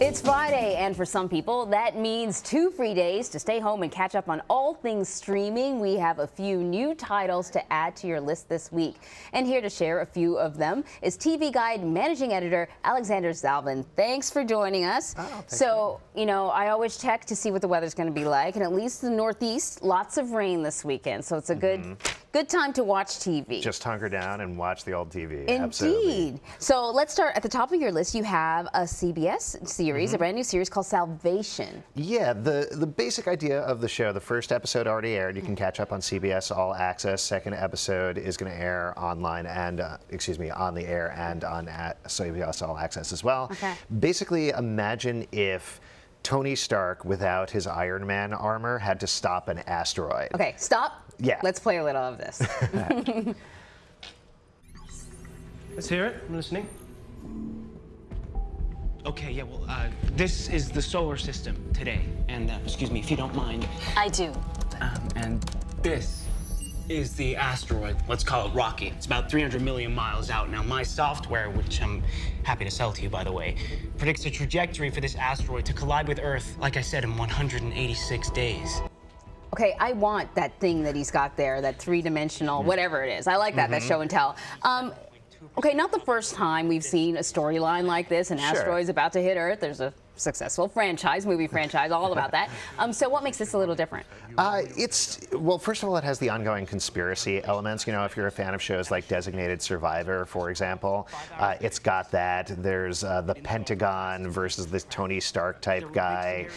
It's Friday, and for some people, that means 2 free days to stay home and catch up on all things streaming. We have a few new titles to add to your list this week. And here to share a few of them is TV Guide Managing Editor Alexander Zalban. Thanks for joining us. You know, I always check to see what the weather's going to be like, and at least in the Northeast, lots of rain this weekend, so it's a good time to watch TV. Just hunker down and watch the old TV. Indeed. Absolutely. So let's start at the top of your list. You have a CBS series, a brand new series called Salvation. Yeah, the basic idea of the show, the first episode already aired. You can catch up on CBS All Access. Second episode is going to air online and, on the air and on CBS All Access as well. Okay. Basically, imagine if Tony Stark, without his Iron Man armor, had to stop an asteroid. Okay, stop. Yeah. Let's play a little of this. Let's hear it. I'm listening. Okay, yeah, well, this is the solar system today. And, excuse me, if you don't mind. I do. And this is the asteroid. Let's call it Rocky. It's about 300 million miles out. Now, my software, which I'm happy to sell to you, by the way, predicts a trajectory for this asteroid to collide with Earth, like I said, in 186 days. Okay, I want that thing that he's got there, that three-dimensional, whatever it is. I like that, that show and tell. Okay, not the first time we've seen a storyline like this, an asteroid's about to hit Earth. There's a successful movie franchise, all about that. So what makes this a little different? Well, first of all, it has the ongoing conspiracy elements. You know, if you're a fan of shows like Designated Survivor, for example, it's got that. There's the Pentagon versus this Tony Stark type guy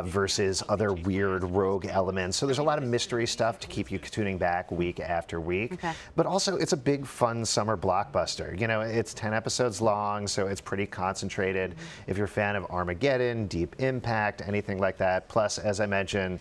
versus other weird rogue elements. So there's a lot of mystery stuff to keep you tuning back week after week. Okay. But also, it's a big, fun summer blockbuster. You know, it's 10 episodes long, so it's pretty concentrated. If you're a fan of Armageddon, Deep Impact, anything like that. Plus, as I mentioned,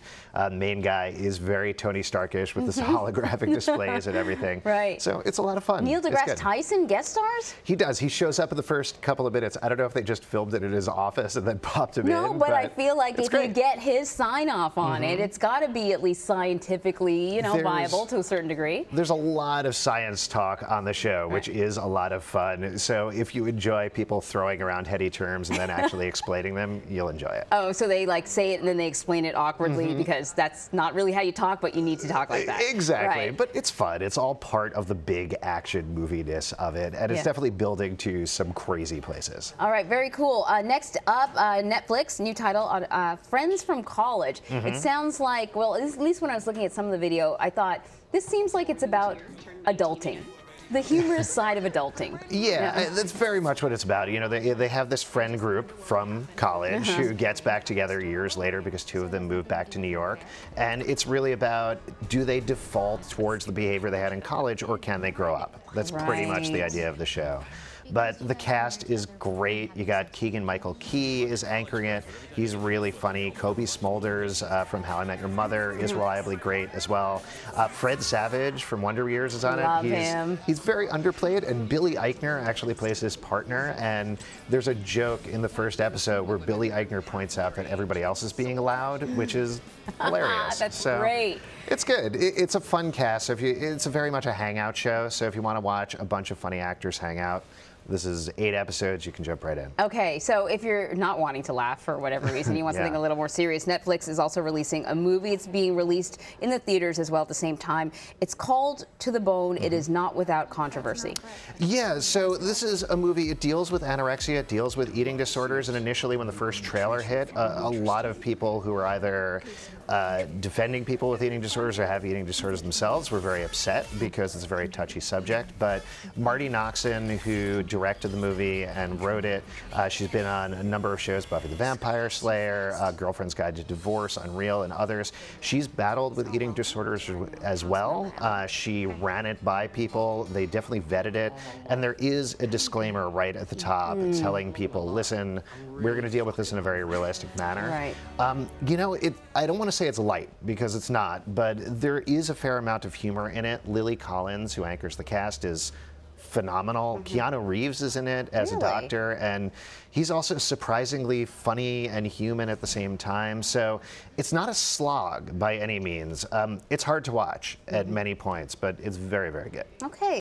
main guy is very Tony Starkish with his holographic displays and everything. Right. So it's a lot of fun. Neil deGrasse Tyson guest stars? He does. He shows up in the first couple of minutes. I don't know if they just filmed it in his office and then popped him in. No, but I feel like if great. you get his sign-off on it, it's got to be at least scientifically, viable to a certain degree. There's a lot of science talk on the show, which is a lot of fun. So if you enjoy people throwing around heady terms and then actually explaining them, you'll enjoy it. Oh, so they like say it and then they explain it awkwardly because that's not really how you talk, but you need to talk like that. Exactly. Right. But it's fun. It's all part of the big action moviness of it, and it's definitely building to some crazy places. All right, very cool. Next up, Netflix, new title, Friends from College. It sounds like, well, at least when I was looking at some of the video, I thought, this seems like it's about adulting. The humorous side of adulting. Yeah, that's very much what it's about. You know, they have this friend group from college who gets back together years later because two of them moved back to New York. And it's really about, do they default towards the behavior they had in college, or can they grow up? That's pretty much the idea of the show. But the cast is great. You got Keegan-Michael Key is anchoring it. He's really funny. Kobe Smulders from How I Met Your Mother is reliably great as well. Fred Savage from Wonder Years is on it. Love him. He's very underplayed, and Billy Eichner actually plays his partner. And there's a joke in the first episode where Billy Eichner points out that everybody else is being allowed, which is hilarious. That's great. It's good. It's a fun cast. So it's very much a hangout show. So if you want to watch a bunch of funny actors hang out, this is 8 episodes. You can jump right in. Okay, so if you're not wanting to laugh for whatever reason, you want something a little more serious, Netflix is also releasing a movie. It's being released in the theaters as well at the same time. It's called To the Bone. It is not without controversy. Yeah, so this is a movie. It deals with anorexia. It deals with eating disorders. And initially, when the first trailer hit, a lot of people who were either defending people with eating disorders or have eating disorders themselves were very upset because it's a very touchy subject. But Marty Noxon, who directed the movie and wrote it, she's been on a number of shows, Buffy the Vampire Slayer, Girlfriend's Guide to Divorce, Unreal, and others. She's battled with eating disorders as well. She ran it by people. They definitely vetted it. And there is a disclaimer right at the top telling people, listen, we're going to deal with this in a very realistic manner. Right. You know, I don't want to say it's light, because it's not, but there is a fair amount of humor in it. Lily Collins, who anchors the cast, is phenomenal. Keanu Reeves is in it as a doctor, and he's also surprisingly funny and human at the same time. So it's not a slog by any means. It's hard to watch at many points, but it's very, very good. Okay.